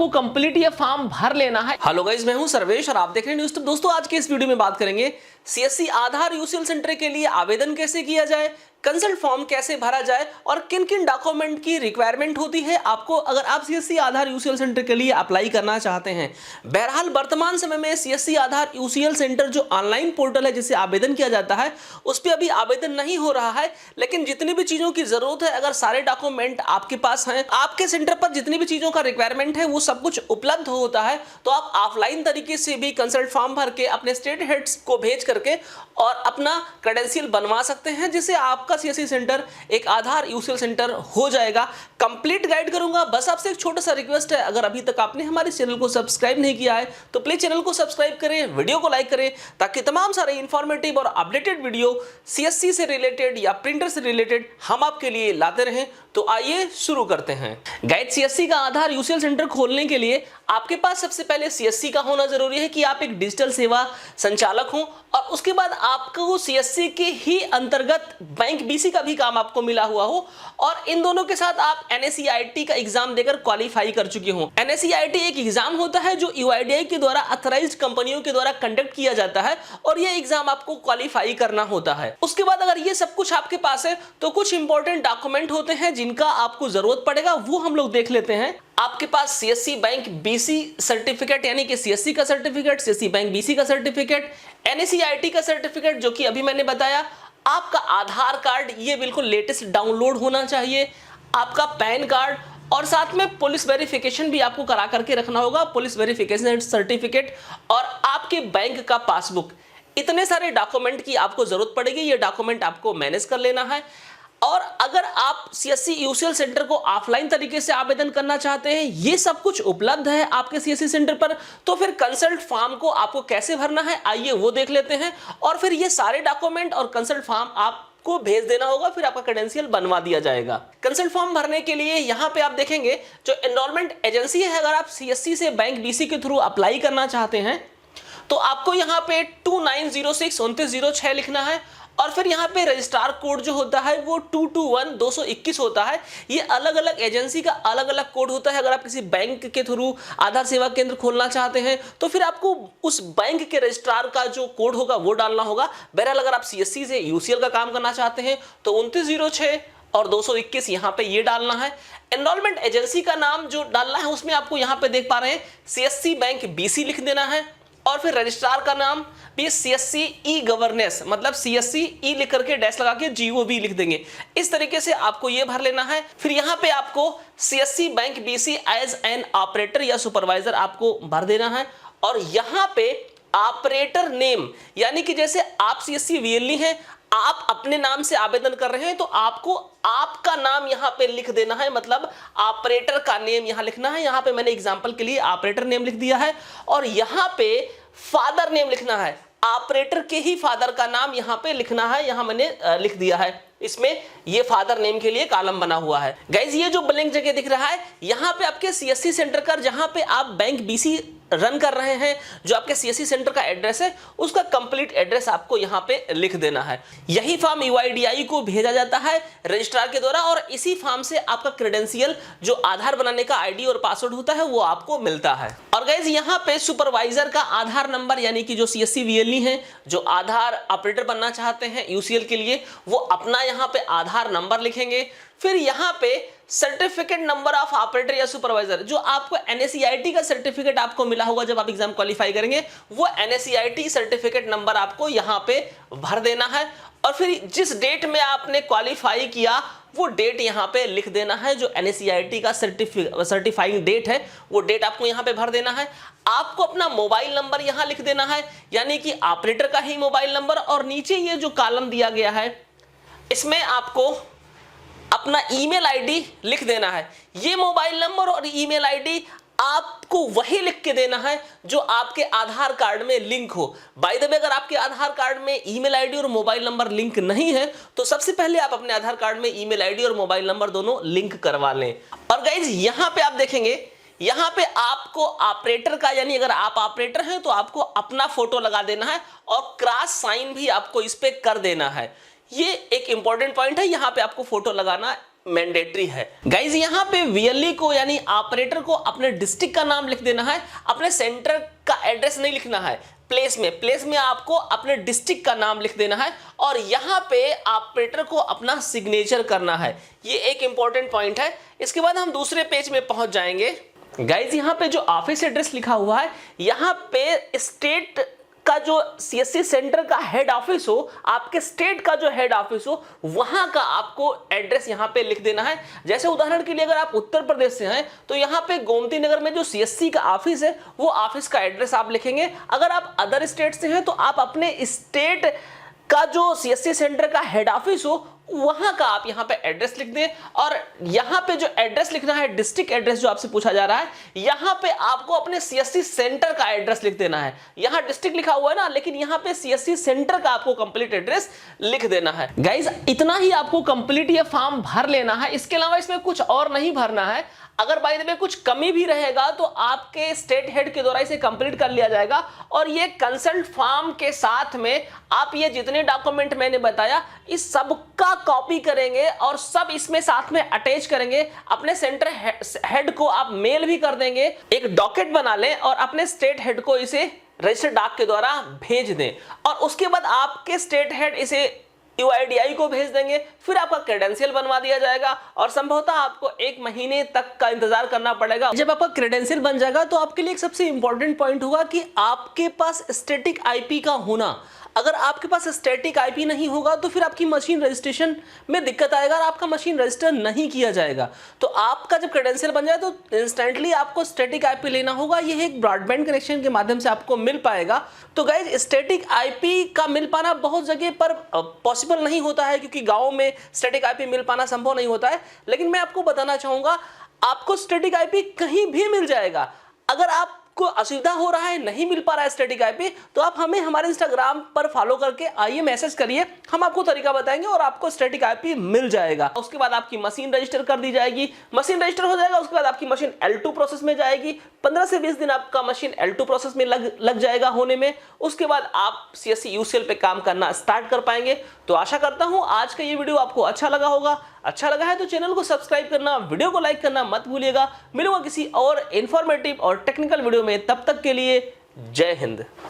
आपको कंप्लीट ये फॉर्म भर लेना है। हेलो गाइस, मैं हूं सर्वेश और आप देख रहे हैं न्यूज़। दोस्तों आज के इस वीडियो में बात करेंगे सीएससी आधार यूसीएल सेंटर के लिए आवेदन कैसे किया जाए, कंसल्ट फॉर्म कैसे भरा जाए और किन किन डॉक्यूमेंट की रिक्वायरमेंट होती है आपको अगर आप सीएससी आधार यूसीएल सेंटर के लिए अप्लाई करना चाहते हैं। बहरहाल वर्तमान समय में सीएससी आधार यूसीएल सेंटर जो ऑनलाइन पोर्टल है जिससे आवेदन किया जाता है उस पर अभी आवेदन नहीं हो रहा है, लेकिन जितनी भी चीजों की जरूरत है अगर सारे डॉक्यूमेंट आपके पास हैं, आपके सेंटर पर जितनी भी चीजों का रिक्वायरमेंट है वो सब कुछ उपलब्ध होता है, तो आप ऑफलाइन तरीके से भी कंसल्ट फॉर्म भर के अपने स्टेट हेड्स को भेज करके और अपना क्रेडेंशियल बनवा सकते हैं, जिससे आपका सीएससी सेंटर एक आधार यूसीएल सेंटर हो जाएगा। कंप्लीट गाइड करूंगा। बस आपसे एक छोटा सा रिक्वेस्ट है, अगर अभी तक आपने हमारे चैनल को सब्सक्राइब नहीं किया है तो प्लीज चैनल को सब्सक्राइब करें, वीडियो को लाइक करें, ताकि तमाम सारे इंफॉर्मेटिव और अपडेटेड वीडियो सीएससी से रिलेटेड या प्रिंटर से रिलेटेड हम आपके लिए लाते रहें। तो आइए शुरू करते हैं। गाइड, सीएससी का आधार यूसीएल सेंटर खोलने के लिए आपके पास सबसे पहले सीएससी का होना जरूरी है कि आप एक डिजिटल सेवा संचालक हो, और उसके बाद आपको सीएससी के ही अंतर्गत बैंक बीसी का भी काम आपको मिला हुआ हो, और इन दोनों के साथ आप एनएससीआईटी का एग्जाम देकर क्वालिफाई कर चुके हो। एनएससीआईटी एक एग्जाम होता है जो यूआईडीआई के द्वारा अथराइज्ड कंपनियों के द्वारा कंडक्ट किया जाता है, और यह एग्जाम आपको क्वालिफाई करना होता है। उसके बाद अगर ये सब कुछ आपके पास है तो कुछ इंपॉर्टेंट डॉक्यूमेंट होते हैं जिनका आपको जरूरत पड़ेगा, वो हम लोग देख लेते हैं। आपके पास सीएससी बैंक बीसी सर्टिफिकेट यानी कि सीएससी का सर्टिफिकेट, सीएससी बैंक बीसी का सर्टिफिकेट, एनएससीआईटी का सर्टिफिकेट जो कि अभी मैंने बताया, आपका आधार कार्ड ये बिल्कुल लेटेस्ट डाउनलोड होना चाहिए, आपका पैन कार्ड, और साथ में पुलिस वेरिफिकेशन भी आपको करा करके रखना होगा, पुलिस वेरिफिकेशन सर्टिफिकेट, और आपके बैंक का पासबुक। इतने सारे डॉक्यूमेंट की आपको जरूरत पड़ेगी, ये डॉक्यूमेंट आपको मैनेज कर लेना है। और अगर आप सीएससी यूसीएल सेंटर को ऑफलाइन तरीके से आवेदन करना चाहते हैं, ये सब कुछ उपलब्ध है आपके सीएससी सेंटर पर, तो फिर कंसल्ट फॉर्म को आपको कैसे भरना है आइए वो देख लेते हैं। और फिर ये सारे डॉक्यूमेंट और कंसल्ट फॉर्म आपको भेज देना होगा, फिर आपका क्रेडेंशियल बनवा दिया जाएगा। कंसल्ट फॉर्म भरने के लिए यहाँ पे आप देखेंगे जो एनरोलमेंट एजेंसी है, अगर आप सीएससी से बैंक बीसी के थ्रू अप्लाई करना चाहते हैं तो आपको यहाँ पे 2906 लिखना है, और फिर यहाँ पे रजिस्ट्रार कोड जो होता है वो 221221 होता है। ये अलग अलग एजेंसी का अलग अलग कोड होता है। अगर आप किसी बैंक के थ्रू आधार सेवा केंद्र खोलना चाहते हैं तो फिर आपको उस बैंक के रजिस्ट्रार का जो कोड होगा वो डालना होगा। बहरहाल अगर आप सीएससी से यूसीएल का काम करना चाहते हैं तो 2906 और 221 यहाँ पे ये डालना है। एनरोलमेंट एजेंसी का नाम जो डालना है उसमें आपको यहाँ पे देख पा रहे हैं सीएससी बैंक बीसी लिख देना है, और फिर रजिस्ट्रार का नाम भी सीएससी ई गवर्नेंस, मतलब सीएससी ई लिख करके डैश लगा के जीओवी लिख देंगे। इस तरीके से आपको ये भर लेना है। फिर यहाँ पे आपको CSC bank BC as an operator या सुपरवाइजर आपको भर देना है, और यहाँ पे ऑपरेटर नेम यानी कि जैसे आप सीएससी वीएलई हैं, आप अपने नाम से आवेदन कर रहे हैं तो आपको आपका नाम यहाँ पे लिख देना है, मतलब ऑपरेटर का नेम यहाँ लिखना है। यहाँ पे मैंने एग्जांपल के लिए ऑपरेटर नेम लिख दिया है, और यहाँ पे फादर नेम लिखना है, ऑपरेटर के ही फादर का नाम यहाँ पे लिखना है। यहाँ मैंने लिख दिया है, इसमें ये फादर नेम के लिए कॉलम बना हुआ है। गाइज, ये जो ब्लैंक जगह दिख रहा है यहाँ पे आपके सीएससी सेंटर का जहाँ पे आप बैंक बीसी रन कर रहे हैं, जो आपके सीएससी सेंटर का एड्रेस है उसका कंप्लीट एड्रेस आपको यहाँ पे लिख देना है। यही फॉर्म यूआईडीआई को भेजा जाता है रजिस्ट्रार के द्वारा, और इसी फॉर्म से आपका क्रेडेंशियल जो आधार बनाने का आईडी और पासवर्ड होता है वो आपको मिलता है। और गाइज, यहाँ पे सुपरवाइजर का आधार नंबर यानी कि जो सीएससी वीएलई है जो आधार ऑपरेटर बनना चाहते हैं यूसीएल के लिए, वो अपना यहाँ पे आधार नंबर लिखेंगे। फिर यहाँ पे सर्टिफिकेट नंबर ऑफ ऑपरेटर या सुपरवाइजर, जो आपको एनएससीआईटी का सर्टिफिकेट आपको मिला होगा जब आप एग्जाम क्वालिफाई करेंगे, वो एनएससीआईटी सर्टिफिकेट नंबर आपको यहाँ पे भर देना है। और फिर जिस डेट में आपने क्वालिफाई किया वो डेट यहाँ पे लिख देना है, जो एनएससीआईटी का सर्टिफाइंग डेट है वो डेट आपको यहाँ पे भर देना है। आपको अपना मोबाइल नंबर यहाँ लिख देना है, यानी कि ऑपरेटर का ही मोबाइल नंबर, और नीचे ये जो कॉलम दिया गया है इसमें आपको अपना ईमेल आईडी लिख देना है। ये मोबाइल नंबर और ईमेल आईडी आपको वही लिख के देना है जो आपके आधार कार्ड में लिंक हो। बाय द वे, अगर आपके आधार कार्ड में ईमेल आईडी और मोबाइल नंबर लिंक नहीं है तो सबसे पहले आप अपने आधार कार्ड में ईमेल आईडी और मोबाइल नंबर दोनों लिंक करवा लें। और गाइज, यहाँ पे आप देखेंगे, यहाँ पे आपको ऑपरेटर का, यानी अगर आप ऑपरेटर हैं तो आपको अपना फोटो लगा देना है, और क्रॉस साइन भी आपको इस पे कर देना है। ये एक इंपॉर्टेंट पॉइंट है, यहाँ पे आपको फोटो लगाना मैंडेटरी है। गाइज यहाँ पे वीएलई को यानी ऑपरेटर को अपने डिस्ट्रिक्ट का नाम लिख देना है, अपने सेंटर का एड्रेस नहीं लिखना है। प्लेस में आपको अपने डिस्ट्रिक्ट का नाम लिख देना है और यहाँ पे ऑपरेटर को अपना सिग्नेचर करना है। ये एक इंपॉर्टेंट पॉइंट है। इसके बाद हम दूसरे पेज में पहुंच जाएंगे। गाइज यहाँ पे जो ऑफिस एड्रेस लिखा हुआ है, यहाँ पे स्टेट का जो सीएससी सेंटर का हेड ऑफिस हो, आपके स्टेट का जो हेड ऑफिस हो, वहां का आपको एड्रेस यहां पे लिख देना है। जैसे उदाहरण के लिए अगर आप उत्तर प्रदेश से हैं तो यहां पे गोमती नगर में जो सीएससी का ऑफिस है वो ऑफिस का एड्रेस आप लिखेंगे। अगर आप अदर स्टेट से हैं तो आप अपने स्टेट का जो सीएससी सेंटर का हेड ऑफिस हो वहां का आप यहां पे एड्रेस लिख दें। और यहां पे जो एड्रेस लिखना है, डिस्ट्रिक्ट एड्रेस जो आपसे पूछा जा रहा है, यहां पे आपको अपने सीएससी सेंटर का एड्रेस लिख देना है। यहां डिस्ट्रिक्ट लिखा हुआ है ना, लेकिन यहां पे सीएससी सेंटर का आपको कंप्लीट एड्रेस लिख देना है। गाइज इतना ही आपको कंप्लीट ये फॉर्म भर लेना है, इसके अलावा इसमें कुछ और नहीं भरना है। अगर बाय द वे कुछ कमी भी रहेगा तो आपके स्टेट हेड के द्वारा इसे कंप्लीट कर लिया जाएगा। और ये कंसल्ट फॉर्म के साथ में आप ये जितने डॉक्यूमेंट मैंने बताया इस सब का कॉपी करेंगे और सब इसमें साथ में अटैच करेंगे। अपने सेंटर हेड को आप मेल भी कर देंगे, एक डॉकेट बना लें और अपने स्टेट हेड को इसे रजिस्टर्ड डाक के द्वारा भेज दें। और उसके बाद आपके स्टेट हेड इसे UIDAI को भेज देंगे, फिर आपका क्रेडेंशियल बनवा दिया जाएगा और संभवतः आपको 1 महीने तक का इंतजार करना पड़ेगा। जब आपका क्रेडेंशियल बन जाएगा तो आपके लिए एक सबसे इंपॉर्टेंट पॉइंट होगा कि आपके पास स्टैटिक IP का होना। अगर आपके पास स्टैटिक IP नहीं होगा तो फिर आपकी मशीन रजिस्ट्रेशन में दिक्कत आएगा और आपका मशीन रजिस्टर नहीं किया जाएगा। तो आपका जब क्रेडेंशियल बन जाए तो इंस्टेंटली आपको स्टैटिक IP लेना होगा। यह एक ब्रॉडबैंड कनेक्शन के माध्यम से आपको मिल पाएगा। तो गाइज स्टैटिक IP का मिल पाना बहुत जगह पर पॉसिबल नहीं होता है, क्योंकि गाँव में स्टैटिक IP मिल पाना संभव नहीं होता है। लेकिन मैं आपको बताना चाहूँगा आपको स्टैटिक IP कहीं भी मिल जाएगा। अगर आप को असुविधा हो रहा है, नहीं मिल पा रहा है स्टैटिक IP, तो आप हमें हमारे इंस्टाग्राम पर फॉलो करके आइए, मैसेज करिए, हम आपको तरीका बताएंगे और आपको स्टैटिक IP मिल जाएगा। उसके बाद आपकी मशीन रजिस्टर कर दी जाएगी, मशीन रजिस्टर हो जाएगा। उसके बाद आपकी मशीन L2 प्रोसेस में जाएगी। 15 से 20 दिन आपका मशीन L2 प्रोसेस में लग जाएगा होने में। उसके बाद आप CSC UCL पे काम करना स्टार्ट कर पाएंगे। तो आशा करता हूं आज का ये वीडियो आपको अच्छा लगा होगा। अच्छा लगा है तो चैनल को सब्सक्राइब करना, वीडियो को लाइक करना मत भूलिएगा। मिलूंगा किसी और इंफॉर्मेटिव और टेक्निकल वीडियो में, तब तक के लिए जय हिंद।